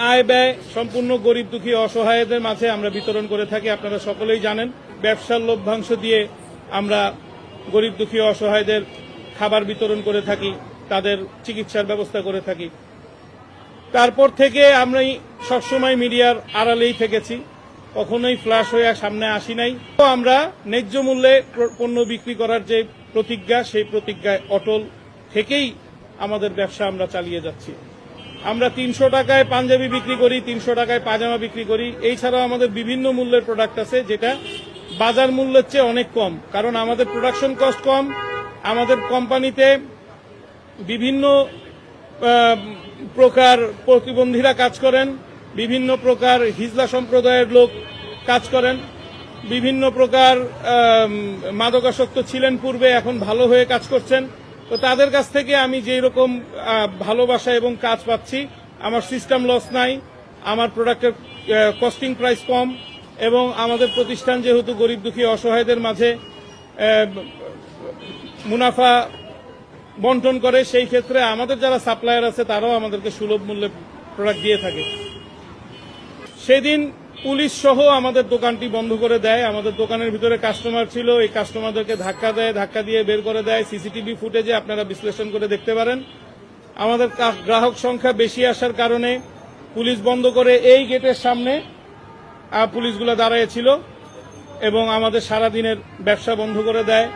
আয় ব্যয় সম্পূর্ণ গরিব দুঃখী অসহায়দের মাঝে আমরা বিতরণ করে থাকি। আপনারা সকলেই জানেন, ব্যবসার লভ্যাংশ দিয়ে আমরা গরিব দুঃখী অসহায়দের খাবার বিতরণ করে থাকি, তাদের চিকিৎসার ব্যবস্থা করে থাকি। তারপর থেকে আমরা সবসময় মিডিয়ার আড়ালেই থেকেছি, কখনোই ফ্ল্যাশ হয়ে সামনে আসি নাই। তো আমরা ন্যায্য মূল্যে পণ্য বিক্রি করার যে প্রতিজ্ঞা, সেই প্রতিজ্ঞায় অটল থেকেই আমাদের ব্যবসা আমরা চালিয়ে যাচ্ছি। আমরা 300 টাকায় পাঞ্জাবি বিক্রি করি, 300 টাকায় পাজামা বিক্রি করি। এছাড়াও আমাদের বিভিন্ন মূল্যের প্রোডাক্ট আছে, যেটা বাজার মূল্যের চেয়ে অনেক কম, কারণ আমাদের প্রোডাকশন কস্ট কম। আমাদের কোম্পানিতে বিভিন্ন প্রকার প্রতিবন্ধীরা কাজ করেন, বিভিন্ন প্রকার হিজলা সম্প্রদায়ের লোক কাজ করেন, বিভিন্ন প্রকার মাদকাসক্ত ছিলেন পূর্বে, এখন ভালো হয়ে কাজ করছেন। তো তাদের কাছ থেকে আমি যেই রকম ভালোবাসা এবং কাজ পাচ্ছি, আমার সিস্টেম লস নাই, আমার প্রোডাক্টের কস্টিং প্রাইস কম, এবং আমাদের প্রতিষ্ঠান যেহেতু গরিব দুঃখী অসহায়দের মাঝে মুনাফা বন্টন করে, সেই ক্ষেত্রে আমাদের যারা সাপ্লায়ার আছে তারাও আমাদেরকে সুলভ মূল্যে প্রোডাক্ট দিয়ে থাকে। সেদিন পুলিশ সহ আমাদের দোকানটি বন্ধ করে দেয়। আমাদের দোকানের ভিতরে কাস্টমার ছিল, এই কাস্টমারদেরকে ধাক্কা দেয়, ধাক্কা দিয়ে বের করে দেয়। সিসিটিভি ফুটেজে আপনারা বিশ্লেষণ করে দেখতে পারেন। আমাদের গ্রাহক সংখ্যা বেশি আসার কারণে পুলিশ বন্ধ করে এই গেটের সামনে পুলিশগুলো দাঁড়িয়েছিল এবং আমাদের সারাদিনের ব্যবসা বন্ধ করে দেয়।